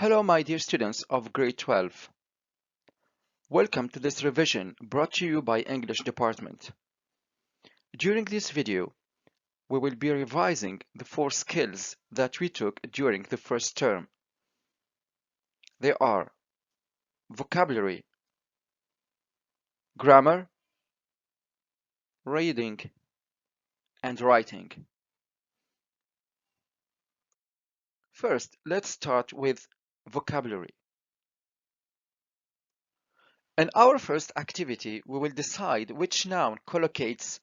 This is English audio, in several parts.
Hello my dear students of grade 12. Welcome to this revision brought to you by English Department. During this video, we will be revising the 4 skills that we took during the first term. They are vocabulary, grammar, reading, and writing. First, let's start with vocabulary. In our first activity, we will decide which noun collocates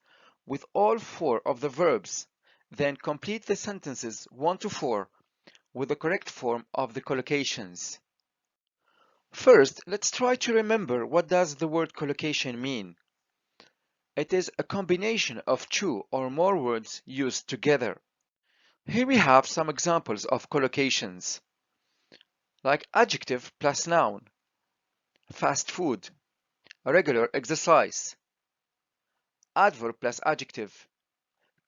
with all 4 of the verbs, then complete the sentences 1 to 4 with the correct form of the collocations. First, let's try to remember what does the word collocation mean. It is a combination of 2 or more words used together. Here we have some examples of collocations, like adjective plus noun, fast food, regular exercise, adverb plus adjective,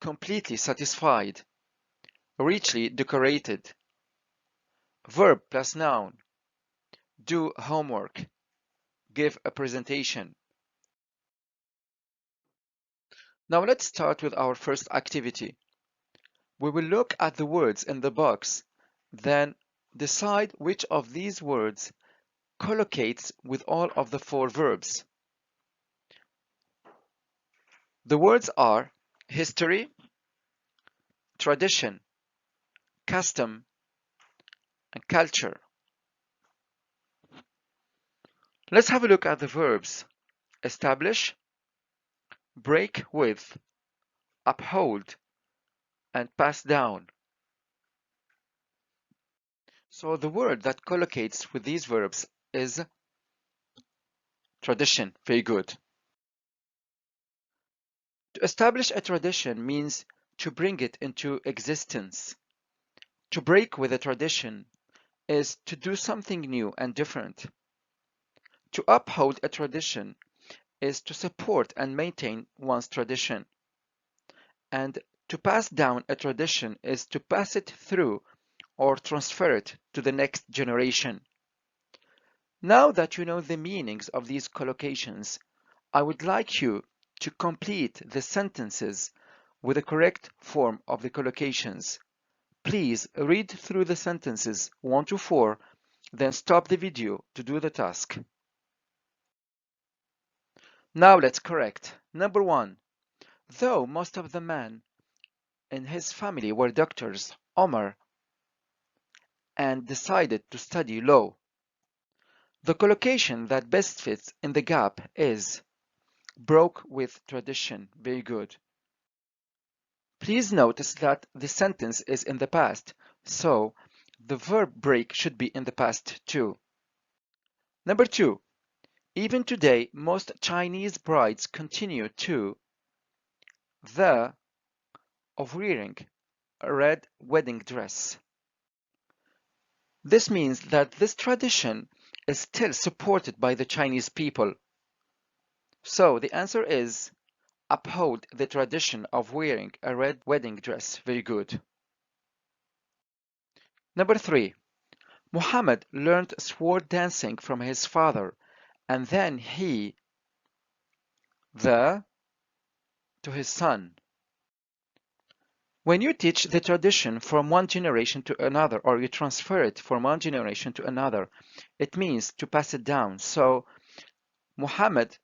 completely satisfied, richly decorated, verb plus noun, do homework, give a presentation. Now let's start with our first activity. We will look at the words in the box, then decide which of these words collocates with all of the 4 verbs. The words are history, tradition, custom, and culture. Let's have a look at the verbs establish, break with, uphold, and pass down. So the word that collocates with these verbs is tradition. Very good. To establish a tradition means to bring it into existence. To break with a tradition is to do something new and different. To uphold a tradition is to support and maintain one's tradition. And to pass down a tradition is to pass it through or transfer it to the next generation. Now that you know the meanings of these collocations, I would like you to complete the sentences with the correct form of the collocations. Please read through the sentences 1 to 4, then stop the video to do the task. Now let's correct. Number 1. Though most of the men in his family were doctors, Omar and decided to study law. The collocation that best fits in the gap is broke with tradition. Very good. Please notice that the sentence is in the past, so the verb break should be in the past too. Number 2. Even today, most Chinese brides continue to the of wearing a red wedding dress. This means that this tradition is still supported by the Chinese people. So the answer is uphold the tradition of wearing a red wedding dress. Very good. Number 3. Muhammad learned sword dancing from his father, and then he to his son. When you teach the tradition from one generation to another, or you transfer it from one generation to another, it means to pass it down. So Muhammad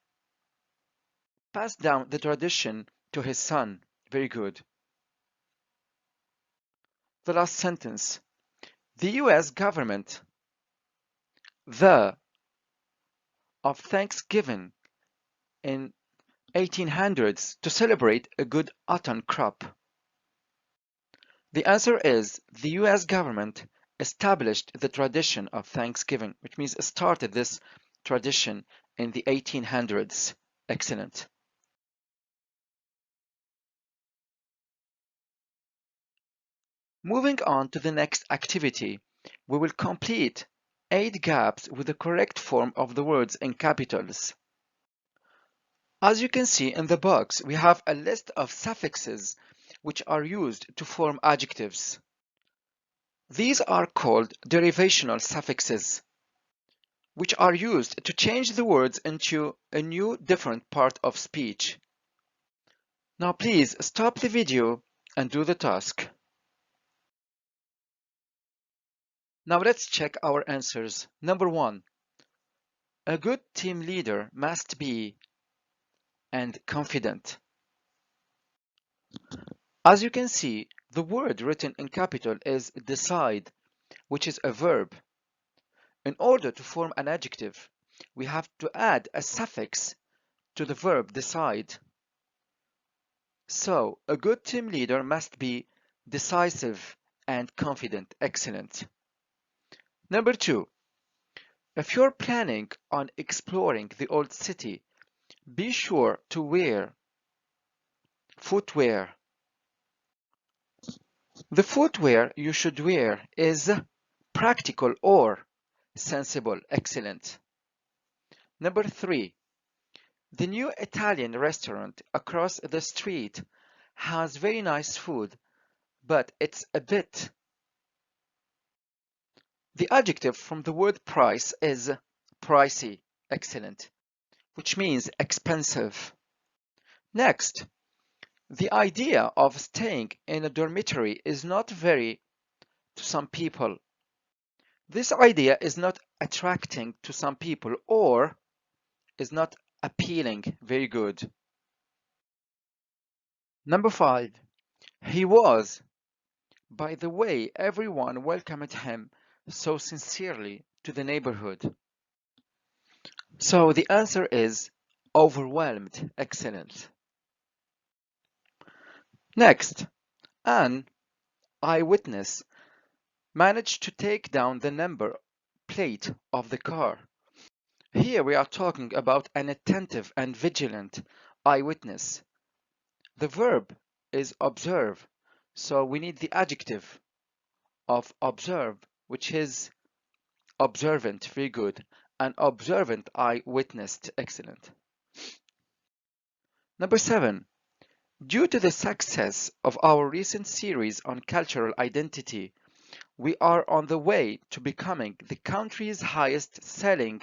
passed down the tradition to his son. Very good. The last sentence. The US government of Thanksgiving in 1800s to celebrate a good autumn crop. The answer is the US government established the tradition of Thanksgiving, which means started this tradition in the 1800s. Excellent. Moving on to the next activity, we will complete 8 gaps with the correct form of the words in capitals. As you can see in the box, we have a list of suffixes which are used to form adjectives. These are called derivational suffixes, which are used to change the words into a new different part of speech. Now please stop the video and do the task. Now let's check our answers. Number 1. A good team leader must be and confident. As you can see, the word written in capital is decide, which is a verb. In order to form an adjective, we have to add a suffix to the verb decide. So, a good team leader must be decisive and confident. Excellent. Number 2. If you're planning on exploring the old city, be sure to wear footwear. The footwear you should wear is practical or sensible. Excellent. Number 3. The new Italian restaurant across the street has very nice food, but it's a bit. The adjective from the word price is pricey. Excellent. Which means expensive. Next, the idea of staying in a dormitory is not very to some people. This idea is not attracting to some people or is not appealing. Very good. Number 5. He was. By the way, everyone welcomed him so sincerely to the neighborhood. So the answer is overwhelmed. Excellent. Next, an eyewitness managed to take down the number plate of the car. Here we are talking about an attentive and vigilant eyewitness. The verb is observe, so we need the adjective of observe, which is observant. Very good. An observant eye witnessed. Excellent. Number 7. Due to the success of our recent series on cultural identity, we are on the way to becoming the country's highest selling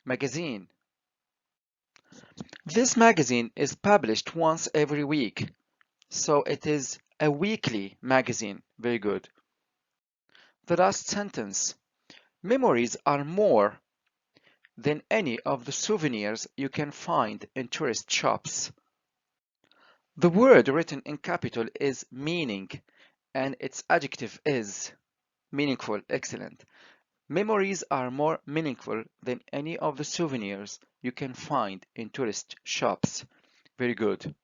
magazine. This magazine is published once every week, so it is a weekly magazine. Very good. The last sentence. Memories are more than any of the souvenirs you can find in tourist shops. The word written in capital is meaning, and its adjective is meaningful. Excellent. Memories are more meaningful than any of the souvenirs you can find in tourist shops. Very good.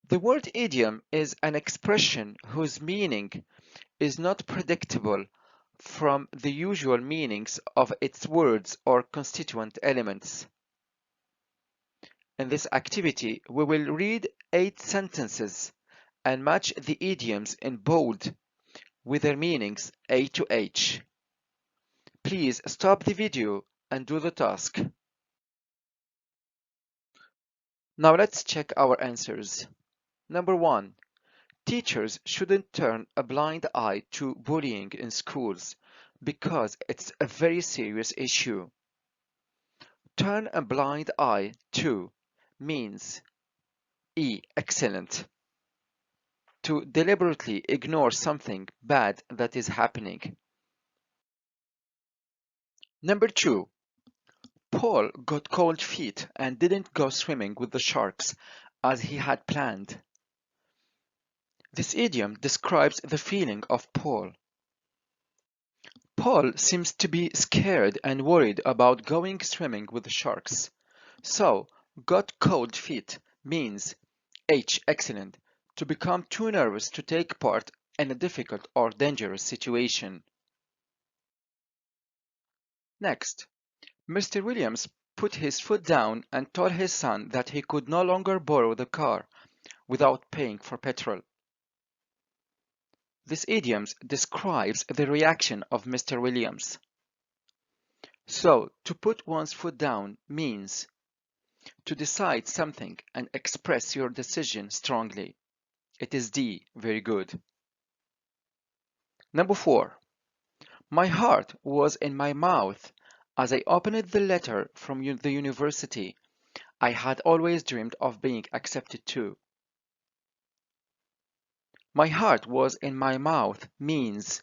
The word idiom is an expression whose meaning is not predictable from the usual meanings of its words or constituent elements. In this activity, we will read 8 sentences and match the idioms in bold with their meanings A to H. Please stop the video and do the task. Now let's check our answers. Number 1. Teachers shouldn't turn a blind eye to bullying in schools because it's a very serious issue. Turn a blind eye to means E. Excellent. To deliberately ignore something bad that is happening. Number 2. Paul got cold feet and didn't go swimming with the sharks as he had planned. This idiom describes the feeling of Paul. Paul seems to be scared and worried about going swimming with the sharks. So, got cold feet means H. Excellent. To become too nervous to take part in a difficult or dangerous situation. Next, Mr. Williams put his foot down and told his son that he could no longer borrow the car without paying for petrol. This idiom describes the reaction of Mr. Williams. So, to put one's foot down means to decide something and express your decision strongly. It is D. Very good. Number 4. My heart was in my mouth as I opened the letter from the university I had always dreamed of being accepted to. My heart was in my mouth means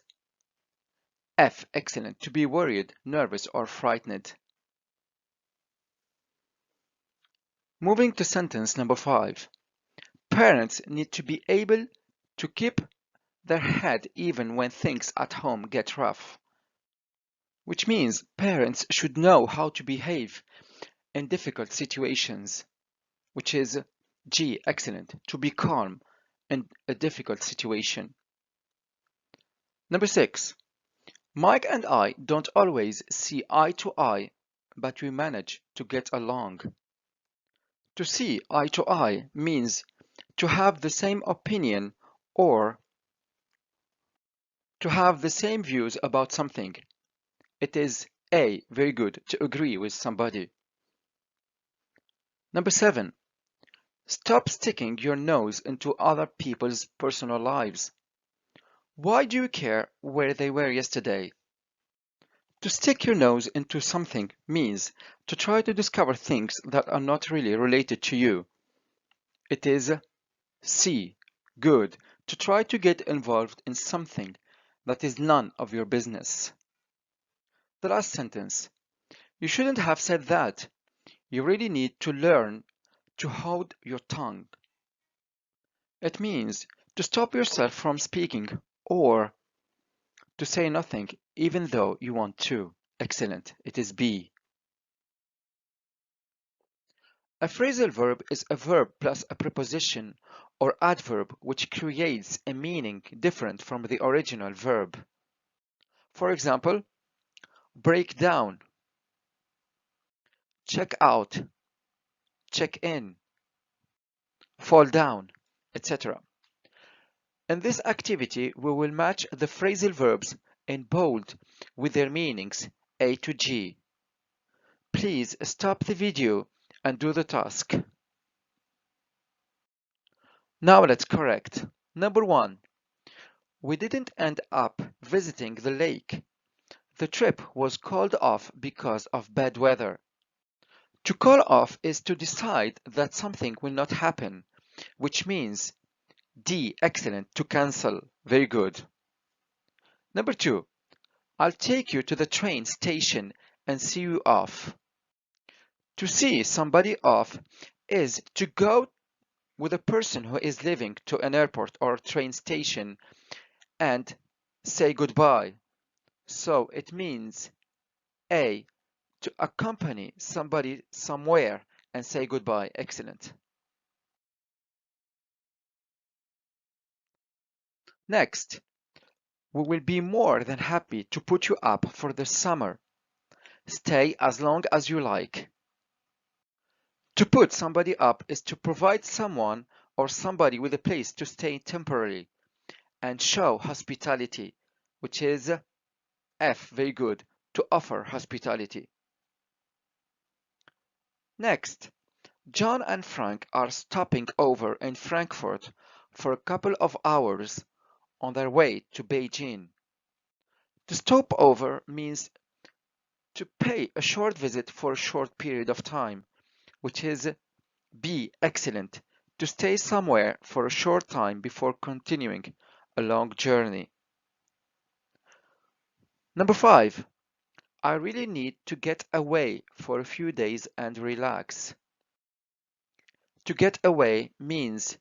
F. Excellent. To be worried, nervous, or frightened. Moving to sentence number 5. Parents need to be able to keep their head even when things at home get rough. Which means parents should know how to behave in difficult situations, which is G. Excellent. To be calm in a difficult situation. Number 6. Mike and I don't always see eye to eye, but we manage to get along. To see eye to eye means to have the same opinion or to have the same views about something. It is A. Very good. To agree with somebody. Number 7. Stop sticking your nose into other people's personal lives. Why do you care where they were yesterday? To stick your nose into something means to try to discover things that are not really related to you. It is C. Good. To try to get involved in something that is none of your business. The last sentence. You shouldn't have said that. You really need to learn to hold your tongue. It means to stop yourself from speaking or to say nothing even though you want to. Excellent. It is B. A phrasal verb is a verb plus a preposition or adverb which creates a meaning different from the original verb. For example, break down, check out, check in, fall down, etc. In this activity, we will match the phrasal verbs in bold with their meanings A to G. Please stop the video and do the task. Now let's correct. Number 1. We didn't end up visiting the lake. The trip was called off because of bad weather. To call off is to decide that something will not happen, which means D. Excellent. To cancel. Very good. Number 2. I'll take you to the train station and see you off. To see somebody off is to go with a person who is leaving to an airport or train station and say goodbye. So it means A. To accompany somebody somewhere and say goodbye. Excellent. Next, we will be more than happy to put you up for the summer. Stay as long as you like. To put somebody up is to provide someone or somebody with a place to stay temporarily and show hospitality, which is F. Very good. To offer hospitality. Next, John and Frank are stopping over in Frankfurt for a couple of hours on their way to Beijing. To stop over means to pay a short visit for a short period of time, which is B. Excellent. To stay somewhere for a short time before continuing a long journey. Number 5. I really need to get away for a few days and relax. To get away means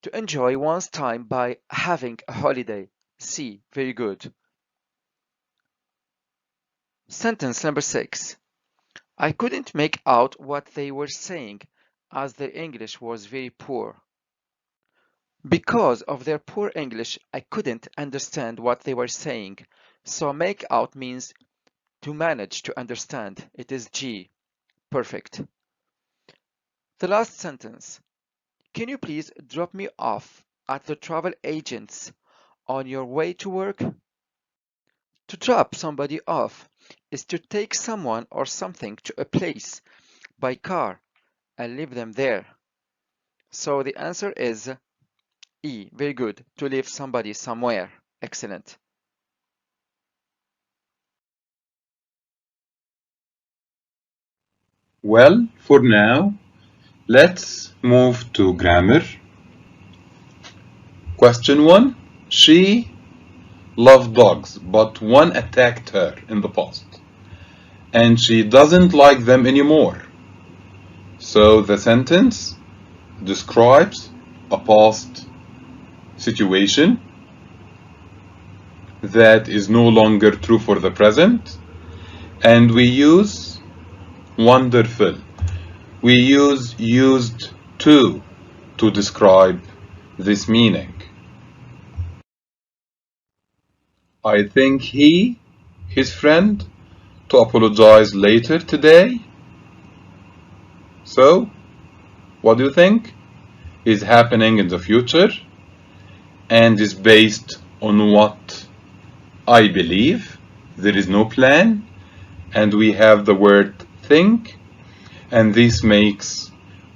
to enjoy one's time by having a holiday. C. Very good. Sentence number 6. I couldn't make out what they were saying as their English was very poor. Because of their poor English, I couldn't understand what they were saying. So make out means to manage to understand. It is G. Perfect. The last sentence. Can you please drop me off at the travel agents on your way to work? To drop somebody off is to take someone or something to a place by car and leave them there. So the answer is E. Very good. To leave somebody somewhere. Excellent. Well, for now, let's move to grammar. Question 1. She loved dogs, but one attacked her in the past, and she doesn't like them anymore. So the sentence describes a past situation that is no longer true for the present, and we use wonderful. We use used to describe this meaning. I think his friend, to apologize later today. So, what do you think is happening in the future and is based on what I believe? There is no plan, and we have the word think, and this makes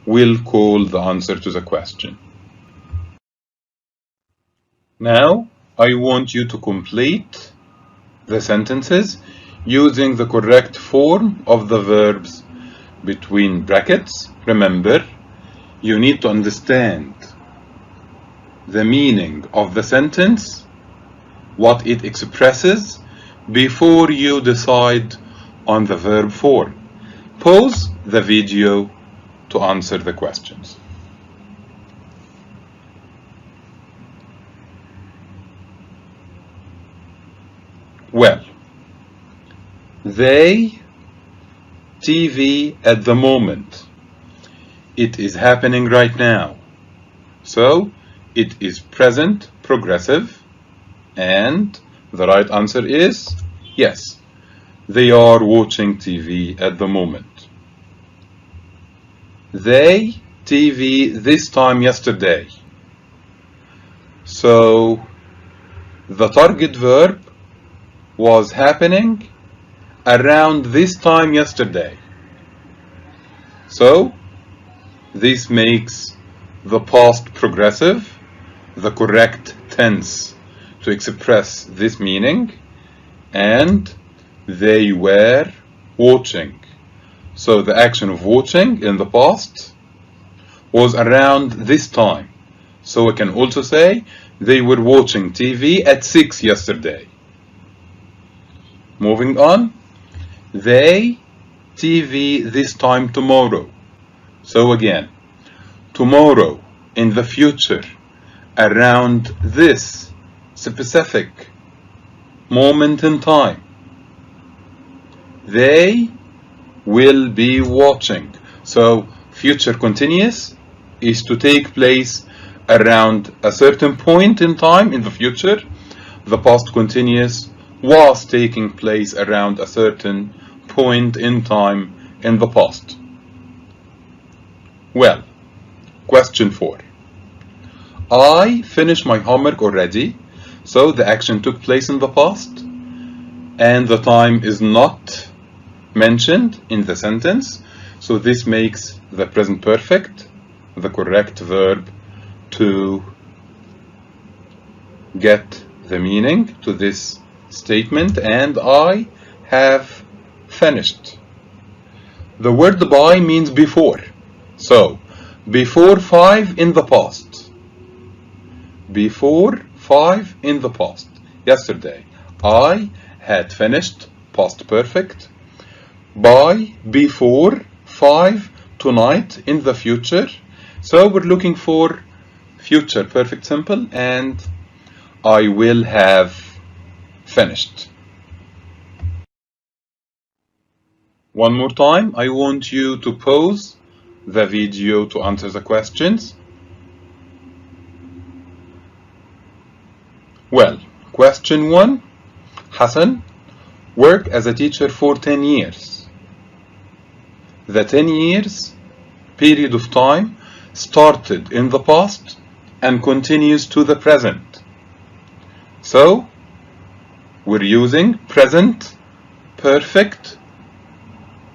will call the answer to the question. Now, I want you to complete the sentences using the correct form of the verbs between brackets. Remember, you need to understand the meaning of the sentence, what it expresses, before you decide on the verb form. Pause the video to answer the questions. Well, they TV at the moment. It is happening right now. So it is present progressive, and the right answer is yes. They are watching TV at the moment. They TV this time yesterday. So the target verb was happening around this time yesterday. So this makes the past progressive the correct tense to express this meaning, and they were watching. So the action of watching in the past was around this time. So we can also say they were watching TV at 6 yesterday. Moving on, they TV this time tomorrow. So again, tomorrow in the future, around this specific moment in time, they will be watching. So future continuous is to take place around a certain point in time in the future. The past continuous was taking place around a certain point in time in the past. Well, question 4. I finished my homework already, so the action took place in the past, and the time is not mentioned in the sentence, so this makes the present perfect the correct verb to get the meaning to this statement, and I have finished. The word by means before, so before 5 in the past. Before 5 in the past, yesterday, I had finished, past perfect. By before 5 tonight in the future, so we're looking for future perfect simple, and I will have finished. One more time, I want you to pause the video to answer the questions. Well, question 1. Hassan worked as a teacher for 10 years. The 10 years period of time started in the past and continues to the present. So we're using present perfect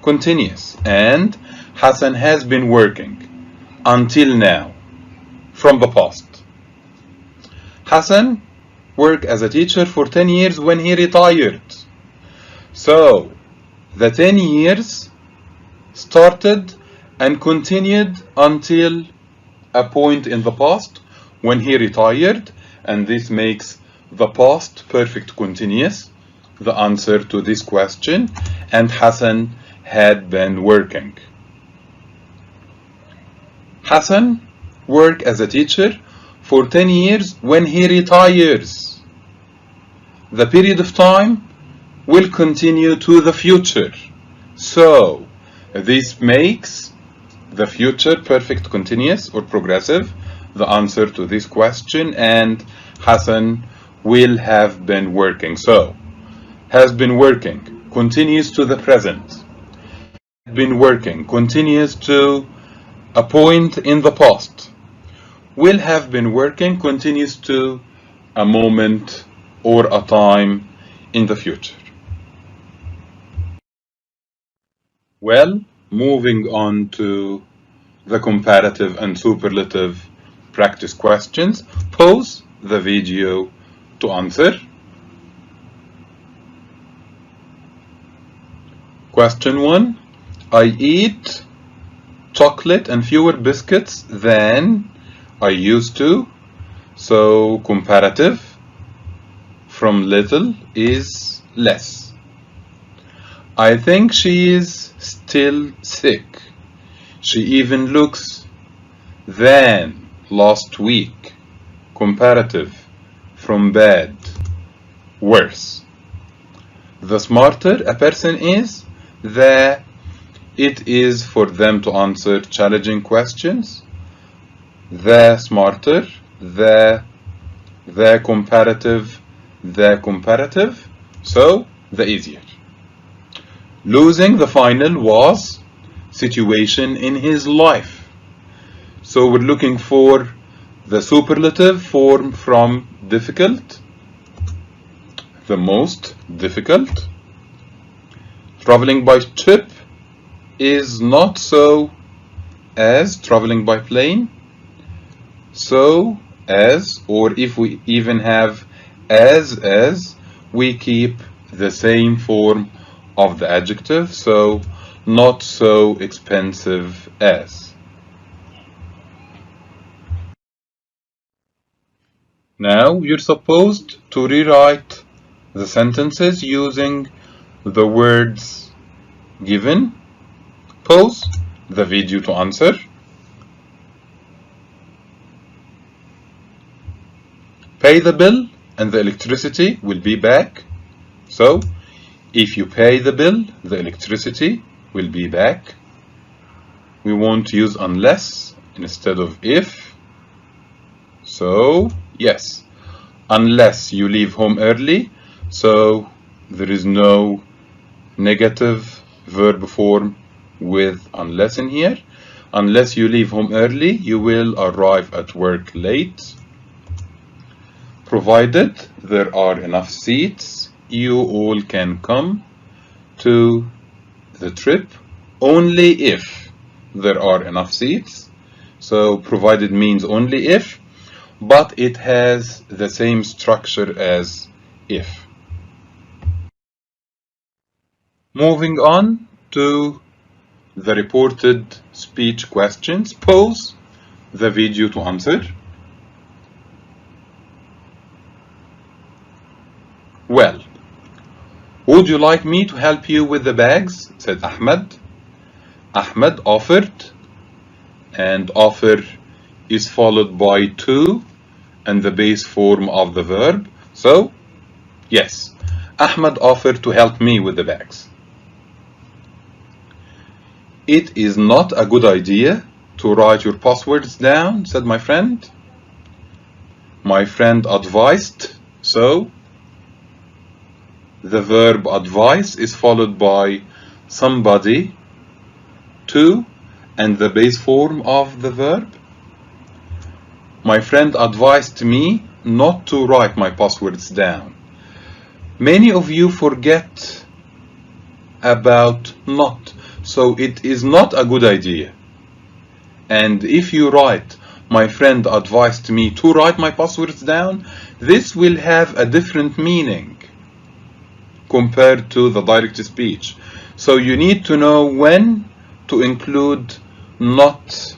continuous, and Hassan has been working until now from the past. Hassan worked as a teacher for 10 years when he retired. So the 10 years started and continued until a point in the past when he retired, and this makes the past perfect continuous, the answer to this question, and Hassan had been working. Hassan worked as a teacher for 10 years when he retires. The period of time will continue to the future. So this makes the future perfect continuous or progressive, the answer to this question, and Hassan will have been working. So has been working continues to the present. Been working continues to a point in the past. Will have been working continues to a moment or a time in the future. Well, moving on to the comparative and superlative practice questions. Pause the video to answer. Question 1. I eat chocolate and fewer biscuits than I used to. So comparative from little is less. I think she is still sick. She even looks than last week. Comparative from bad, worse. The smarter a person is, the it is for them to answer challenging questions. The smarter, the comparative, so the easier. Losing the final was situation in his life. So we're looking for the superlative form from difficult, the most difficult. Traveling by ship is not so as traveling by plane. So as, or if we even have as, we keep the same form of the adjective, so not so expensive as. Now you're supposed to rewrite the sentences using the words given. Pause the video to answer. Pay the bill and the electricity will be back. So if you pay the bill, the electricity will be back. We want to use unless instead of if. So yes, unless you leave home early, so there is no negative verb form with unless in here. Unless you leave home early, you will arrive at work late. Provided there are enough seats, you all can come to the trip. Only if there are enough seats. So provided means only if, but it has the same structure as if. Moving on to the reported speech questions. Pause the video to answer. Well, would you like me to help you with the bags? Said Ahmed. Ahmed offered, and offer is followed by to and the base form of the verb. So, yes, Ahmed offered to help me with the bags. It is not a good idea to write your passwords down, said my friend. My friend advised, so the verb advise is followed by somebody, to, and the base form of the verb. My friend advised me not to write my passwords down. Many of you forget about not, so it is not a good idea. And if you write my friend advised me to write my passwords down, this will have a different meaning compared to the direct speech. So you need to know when to include not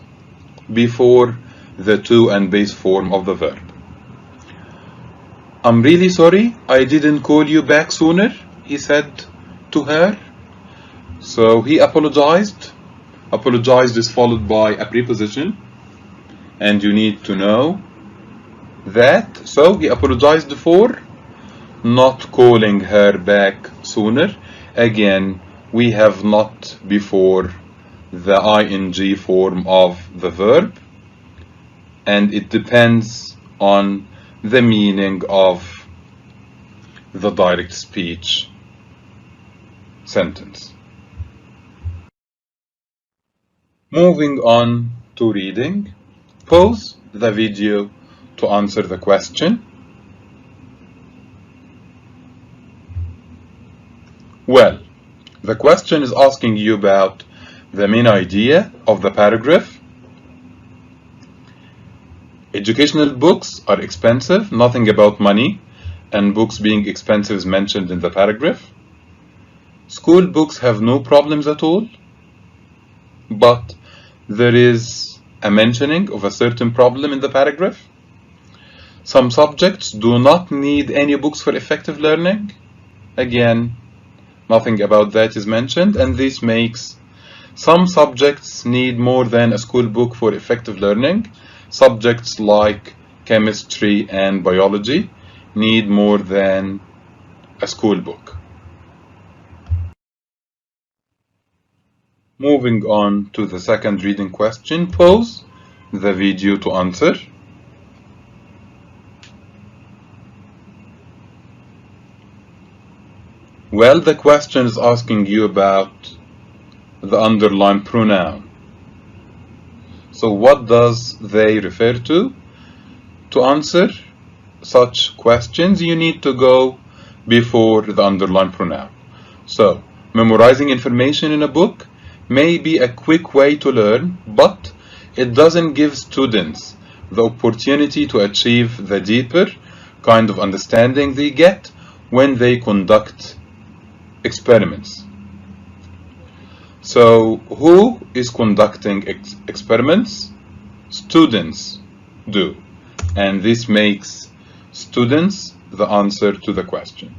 before the to and base form of the verb. I'm really sorry I didn't call you back sooner, he said to her. So he apologized. Apologized is followed by a preposition, and you need to know that. So he apologized for not calling her back sooner. Again, we have not before the ing form of the verb, and it depends on the meaning of the direct speech sentence. Moving on to reading, pause the video to answer the question. Well, the question is asking you about the main idea of the paragraph. Educational books are expensive, nothing about money, and books being expensive is mentioned in the paragraph. School books have no problems at all, but there is a mentioning of a certain problem in the paragraph. Some subjects do not need any books for effective learning. Again, nothing about that is mentioned, and this makes some subjects need more than a school book for effective learning. Subjects like chemistry and biology need more than a school book. Moving on to the second reading question, pause the video to answer. Well, the question is asking you about the underlined pronoun. So what does they refer to? To answer such questions, you need to go before the underlined pronoun. So, memorizing information in a book may be a quick way to learn, but it doesn't give students the opportunity to achieve the deeper kind of understanding they get when they conduct experiments. So, who is conducting experiments? Students do. And this makes students the answer to the question.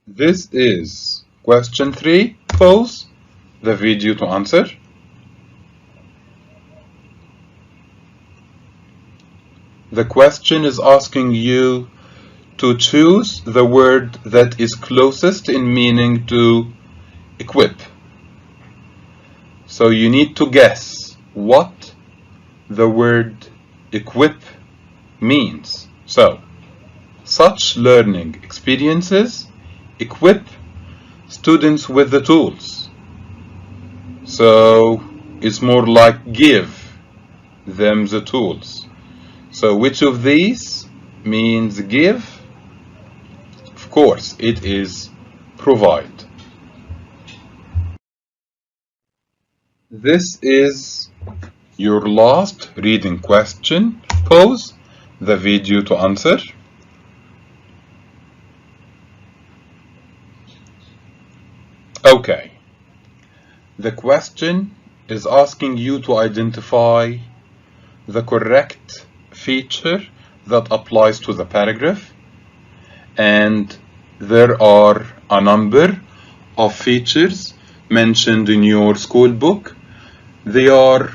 This is question 3. Pause the video to answer. The question is asking you to choose the word that is closest in meaning to equip. So you need to guess what the word equip means. So, such learning experiences equip students with the tools. So, it's more like give them the tools. So, which of these means give? Of course, it is provide. This is your last reading question. Pause the video to answer. Okay. The question is asking you to identify the correct feature that applies to the paragraph, and there are a number of features mentioned in your school book. They are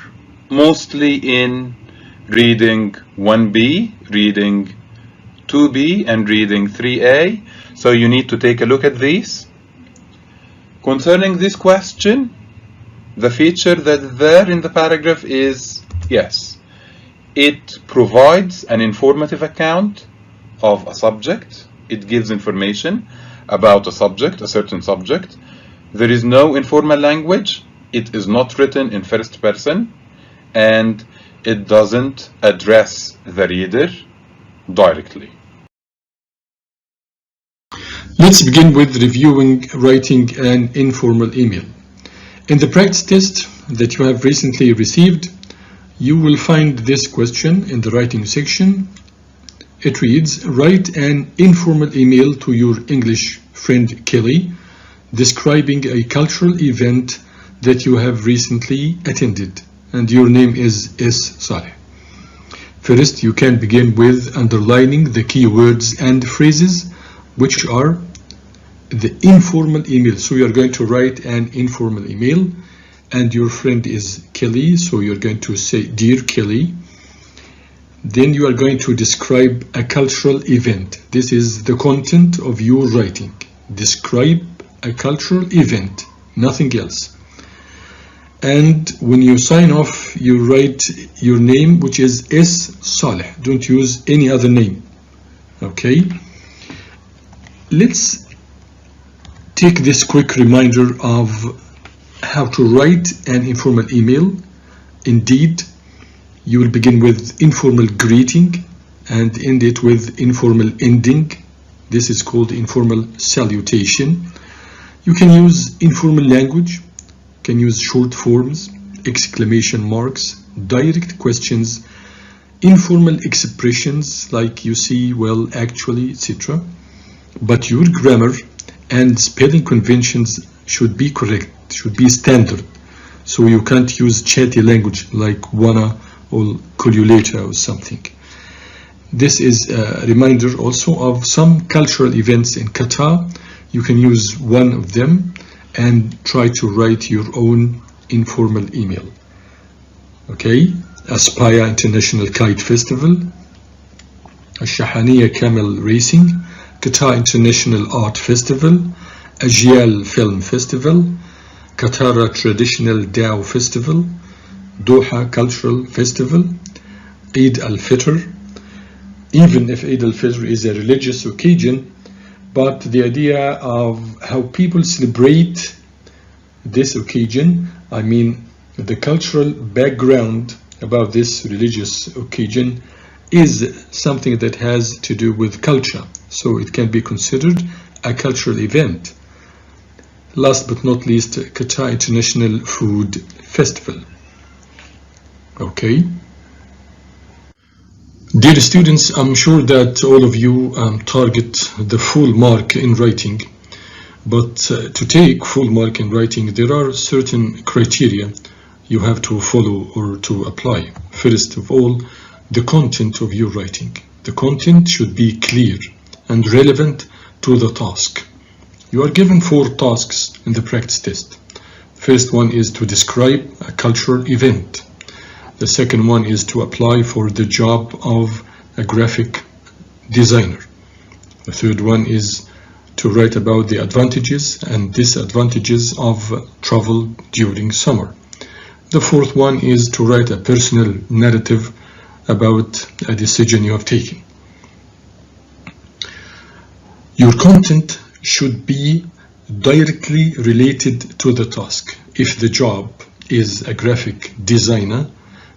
mostly in reading 1B, reading 2B, and reading 3A. So you need to take a look at these. Concerning this question, the feature that is there in the paragraph is, yes, it provides an informative account of a subject. It gives information about a subject, a certain subject. There is no informal language. It is not written in first person, and it doesn't address the reader directly. Let's begin with reviewing writing an informal email. In the practice test that you have recently received, You will find this question in the writing section. It reads, write an informal email to your English friend Kelly describing a cultural event that you have recently attended, and your name is S. Saleh. First, you can begin with underlining the key words and phrases, which are the informal email. So you are going to write an informal email, and your friend is Kelly, so you're going to say, Dear Kelly. Then you are going to describe a cultural event. This is the content of your writing. Describe a cultural event, nothing else. And when you sign off, you write your name, which is S. Saleh. Don't use any other name. Okay? Let's take this quick reminder of how to write an informal email. Indeed, you will begin with informal greeting and end it with informal ending. This is called informal salutation. You can use informal language, can use short forms, exclamation marks, direct questions, informal expressions like you see, well, actually, etc. But your grammar and spelling conventions should be correct, should be standard. So you can't use chatty language like wanna or could you later or something. This is a reminder also of some cultural events in Qatar. You can use one of them and try to write your own informal email. Okay, Aspire International Kite Festival, Shahaniya Camel Racing, Qatar International Art Festival, Ajyal Film Festival, Qatar Traditional Dao Festival, Doha Cultural Festival, Eid al-Fitr. Even if Eid al-Fitr is a religious occasion, but the idea of how people celebrate this occasion, I mean the cultural background about this religious occasion, is something that has to do with culture. So it can be considered a cultural event. Last but not least, Qatar International Food Festival. Okay. Dear students, I'm sure that all of you target the full mark in writing, but to take full mark in writing, there are certain criteria you have to follow or to apply. First of all, the content of your writing. The content should be clear and relevant to the task. You are given 4 tasks in the practice test. First one is to describe a cultural event. The second one is to apply for the job of a graphic designer. The third one is to write about the advantages and disadvantages of travel during summer. The fourth one is to write a personal narrative about a decision you have taken. Your content should be directly related to the task. If the job is a graphic designer,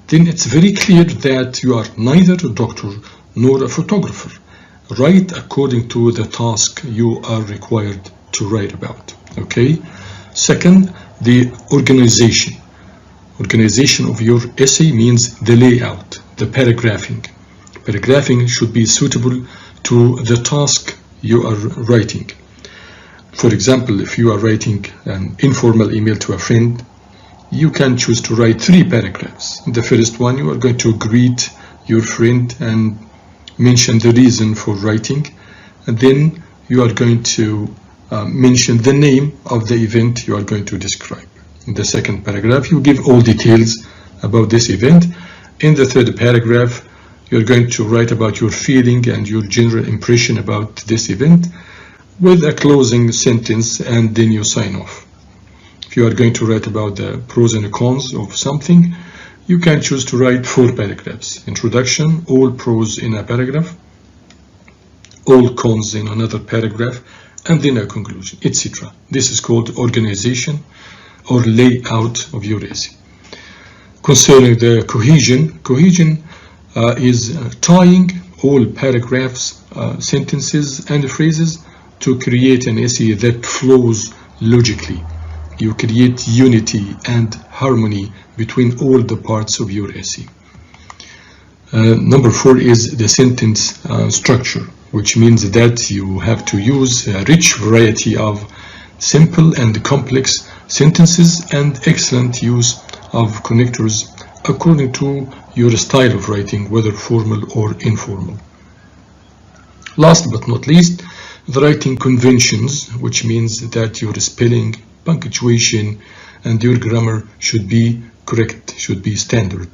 then it's very clear that you are neither a doctor nor a photographer. Write according to the task you are required to write about. Okay? Second, the organization. Organization of your essay means the layout, the paragraphing. Paragraphing should be suitable to the task you are writing. For example, if you are writing an informal email to a friend, you can choose to write 3 paragraphs. In the first one, you are going to greet your friend and mention the reason for writing, and then you are going to mention the name of the event you are going to describe. In the second paragraph, you give all details about this event. In the third paragraph, you are going to write about your feeling and your general impression about this event with a closing sentence, and then you sign off. If you are going to write about the pros and cons of something, you can choose to write 4 paragraphs. Introduction, all pros in a paragraph, all cons in another paragraph, and then a conclusion, etc. This is called organization or layout of your essay. Concerning the cohesion, cohesion is tying all paragraphs, sentences, and phrases to create an essay that flows logically. you create unity and harmony between all the parts of your essay. Number 4 is the sentence structure, which means that you have to use a rich variety of simple and complex sentences and excellent use of connectors according to your style of writing, whether formal or informal. Last but not least, the writing conventions, which means that your spelling, punctuation, and your grammar should be correct, should be standard,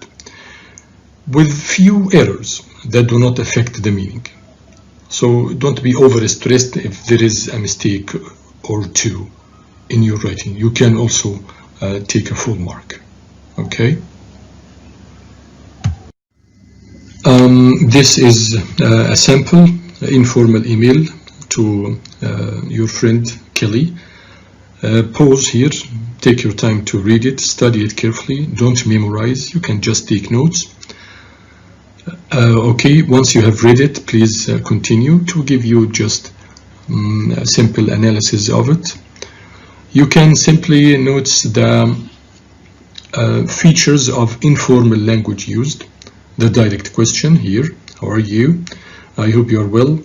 with few errors that do not affect the meaning. So don't be overstressed if there is a mistake or two in your writing. You can also take a full mark. Okay. This is a sample informal email to your friend Kelly. Pause here, take your time to read it, study it carefully, don't memorize, you can just take notes. Okay, once you have read it, please continue to give you just a simple analysis of it. You can simply notice the features of informal language used. The direct question here, how are you? I hope you are well.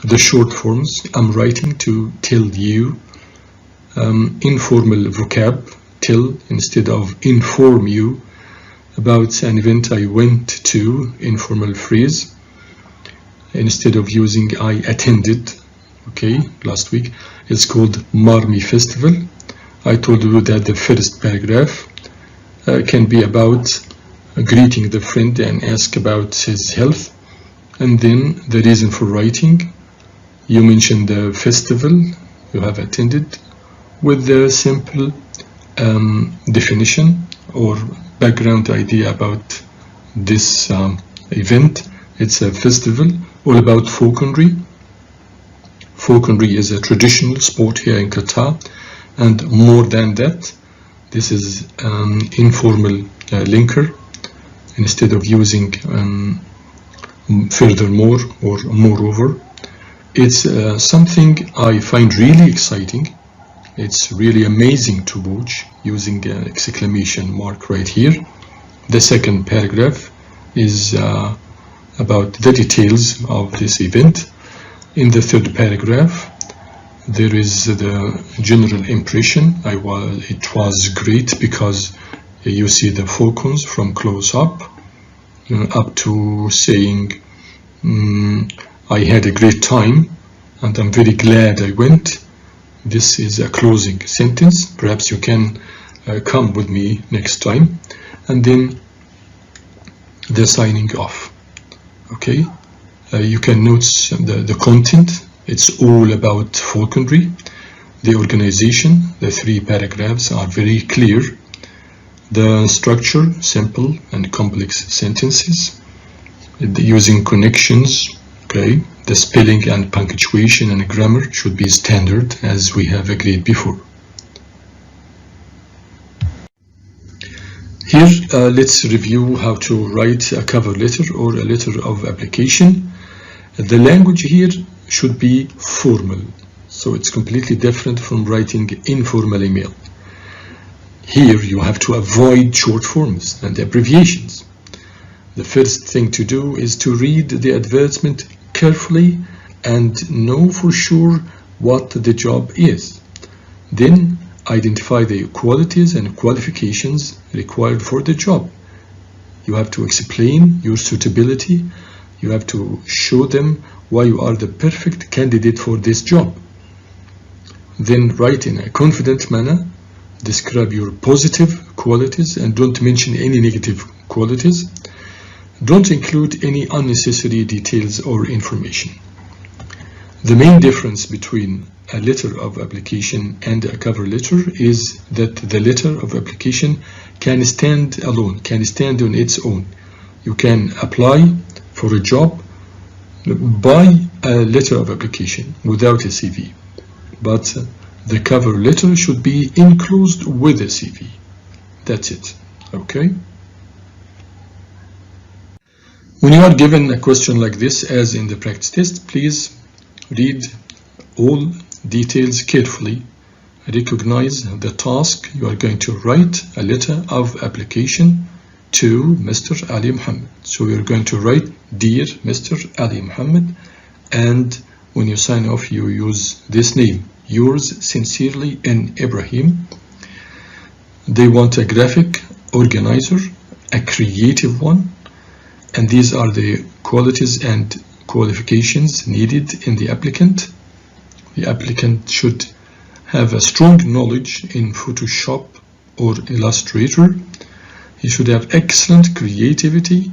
The short forms, I'm writing to tell you. Informal vocab, tell instead of inform you. About an event I went to, informal phrase. Instead of using I attended, okay, last week, it's called Marmi Festival. I told you that the first paragraph can be about greeting the friend and ask about his health, and then the reason for writing. You mentioned the festival you have attended with the simple definition or background idea about this event. It's a festival all about falconry. Falconry is a traditional sport here in Qatar, and more than that, this is informal linker. Instead of using furthermore or moreover, it's something I find really exciting. It's really amazing to watch using an exclamation mark right here. The second paragraph is about the details of this event. In the third paragraph, there is the general impression. It was great because you see the falcons from close up to saying I had a great time and I'm very glad I went. This is a closing sentence. Perhaps you can come with me next time. And then the signing off. Okay, you can notice the content. It's all about falconry. The organization, the 3 paragraphs are very clear. The structure, simple and complex sentences, using connections. Okay, the spelling and punctuation and grammar should be standard as we have agreed before. Here, let's review how to write a cover letter or a letter of application. The language here should be formal, so it's completely different from writing informal email. Here you have to avoid short forms and abbreviations. The first thing to do is to read the advertisement carefully and know for sure what the job is. Then identify the qualities and qualifications required for the job. You have to explain your suitability. You have to show them why you are the perfect candidate for this job. Then write in a confident manner. Describe your positive qualities and don't mention any negative qualities. Don't include any unnecessary details or information. The main difference between a letter of application and a cover letter is that the letter of application can stand alone, can stand on its own. You can apply for a job by a letter of application without a CV, but the cover letter should be enclosed with a CV. That's it. Okay? When you are given a question like this, as in the practice test, please read all details carefully. recognize the task. You are going to write a letter of application to Mr. Ali Muhammad. So you're going to write, Dear Mr. Ali Muhammad, and when you sign off you use this name, yours sincerely N. Ibrahim. They want a graphic organizer, a creative one, and these are the qualities and qualifications needed in the applicant. The applicant should have a strong knowledge in Photoshop or Illustrator. He should have excellent creativity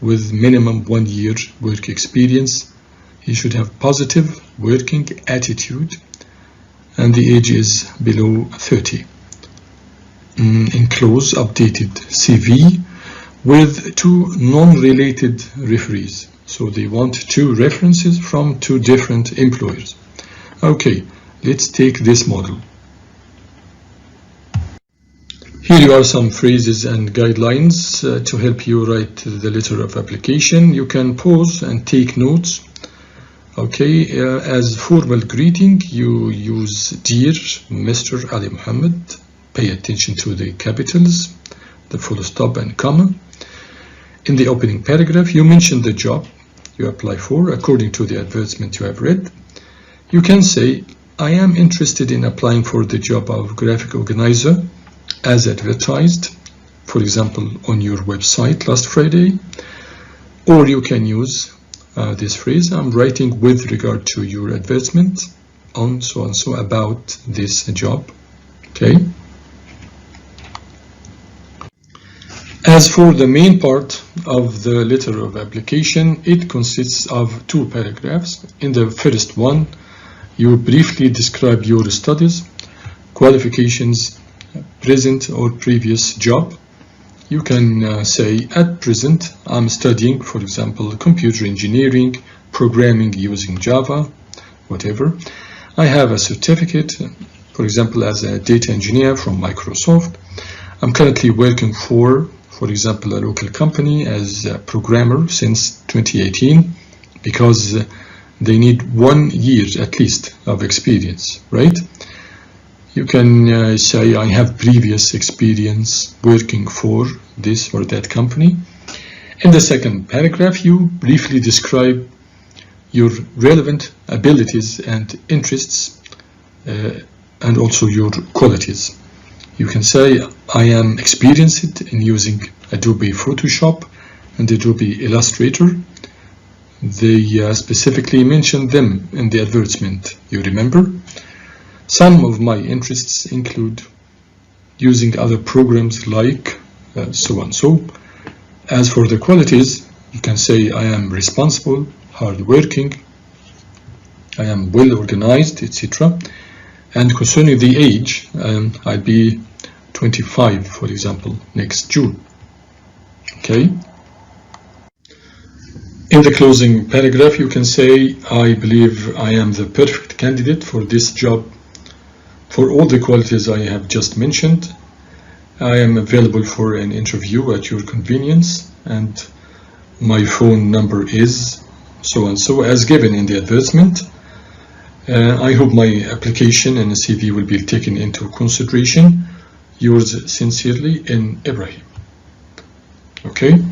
with minimum 1 year work experience. He should have positive working attitude, and the age is below 30. Enclose updated CV with 2 non-related referees. So they want 2 references from 2 different employers. Okay, let's take this model. Here are some phrases and guidelines to help you write the letter of application. You can pause and take notes. Okay, as formal greeting, you use Dear Mr. Ali Muhammad. Pay attention to the capitals, the full stop and comma. In the opening paragraph, you mention the job you apply for according to the advertisement you have read. You can say, I am interested in applying for the job of graphic organizer as advertised, for example, on your website last Friday. Or you can use this phrase, I'm writing with regard to your advertisement on so and so about this job. Okay. As for the main part of the letter of application, it consists of 2 paragraphs. In the first one, you briefly describe your studies, qualifications, present or previous job. You can say, at present, I'm studying, for example, computer engineering, programming using Java, whatever. I have a certificate, for example, as a data engineer from Microsoft. I'm currently working for example, a local company as a programmer since 2018 because they need 1 year at least of experience, right? You can say, I have previous experience working for this or that company. In the second paragraph, you briefly describe your relevant abilities and interests and also your qualities. You can say, I am experienced in using Adobe Photoshop and Adobe Illustrator. They specifically mention them in the advertisement, you remember? Some of my interests include using other programs like so and so. As for the qualities, you can say, I am responsible, hardworking, I am well organized, etc. And concerning the age, I'll be 25, for example, next June. Okay. In the closing paragraph, you can say, I believe I am the perfect candidate for this job for all the qualities I have just mentioned. I am available for an interview at your convenience, and my phone number is so and so as given in the advertisement. I hope my application and CV will be taken into consideration. Yours sincerely, N. Ibrahim. Okay.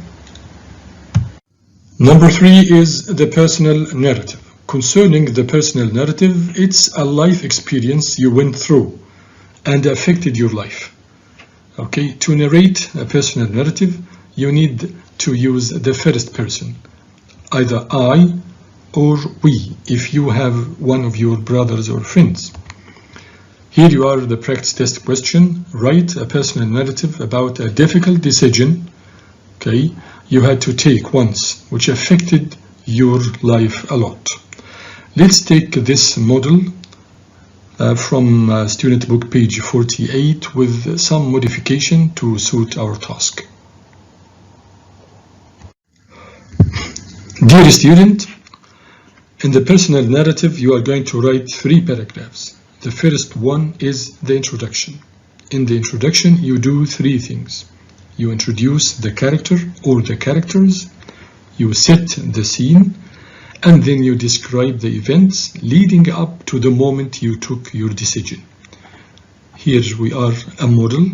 Number 3 is the personal narrative. Concerning the personal narrative, it's a life experience you went through and affected your life. Okay, to narrate a personal narrative, you need to use the first person, either I or we, if you have one of your brothers or friends. Here you are the practice test question. Write a personal narrative about a difficult decision, okay, you had to take once, which affected your life a lot. Let's take this model from student book page 48 with some modification to suit our task. Dear student, in the personal narrative you are going to write 3 paragraphs. The first one is the introduction. In the introduction you do 3 things. You introduce the character or the characters, you set the scene, and then you describe the events leading up to the moment you took your decision. Here we are, a model.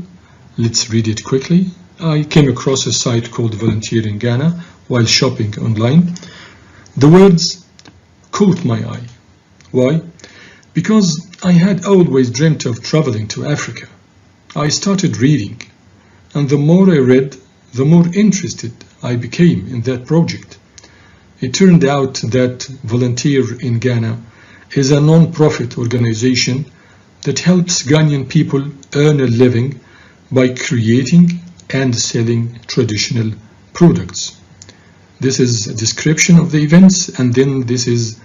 Let's read it quickly. I came across a site called Volunteer in Ghana while shopping online. The words caught my eye. Why? Because I had always dreamt of traveling to Africa. I started reading, and the more I read, the more interested I became in that project. It turned out that Volunteer in Ghana is a non-profit organization that helps Ghanaian people earn a living by creating and selling traditional products. This is a description of the events, and then this is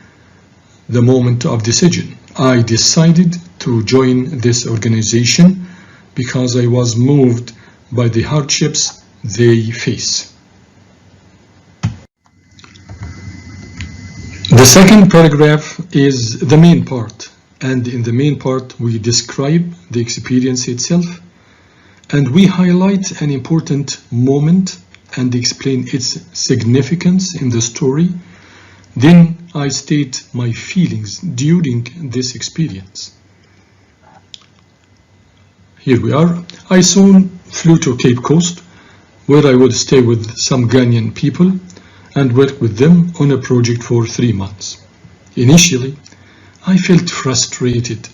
the moment of decision. I decided to join this organization because I was moved by the hardships they face. The second paragraph is the main part, and in the main part we describe the experience itself, and we highlight an important moment and explain its significance in the story. Then I state my feelings during this experience. Here we are. I soon flew to Cape Coast, where I would stay with some Ghanaian people and work with them on a project for 3 months. Initially, I felt frustrated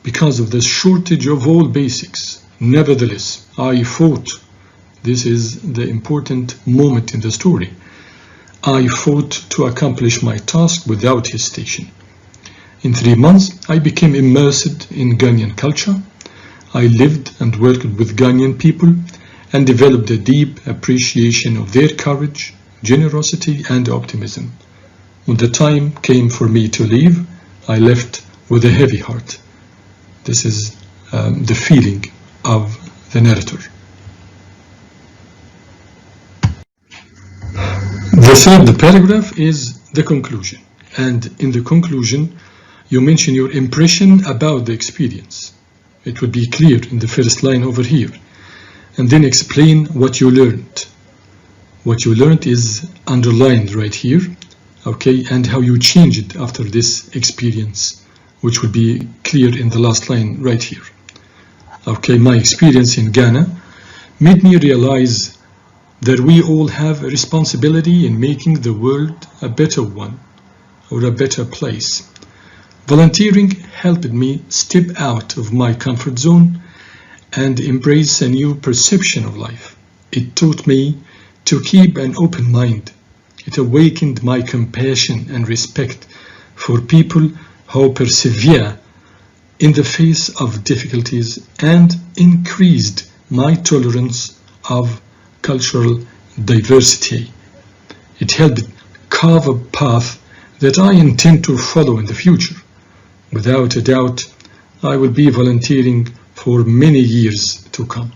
because of the shortage of all basics. Nevertheless, I fought. This is the important moment in the story. I fought to accomplish my task without hesitation. In 3 months, I became immersed in Ghanaian culture. I lived and worked with Ghanaian people and developed a deep appreciation of their courage, generosity, and optimism. When the time came for me to leave, I left with a heavy heart. This is the feeling of the narrator. The third paragraph is the conclusion, and in the conclusion you mention your impression about the experience. It would be clear in the first line over here, and then explain what you learned. What you learned is underlined right here, okay, and how you changed after this experience, which would be clear in the last line right here. Okay, my experience in Ghana made me realize that we all have a responsibility in making the world a better one, or a better place. Volunteering helped me step out of my comfort zone and embrace a new perception of life. It taught me to keep an open mind. It awakened my compassion and respect for people who persevere in the face of difficulties and increased my tolerance of cultural diversity. It helped carve a path that I intend to follow in the future. Without a doubt, I will be volunteering for many years to come.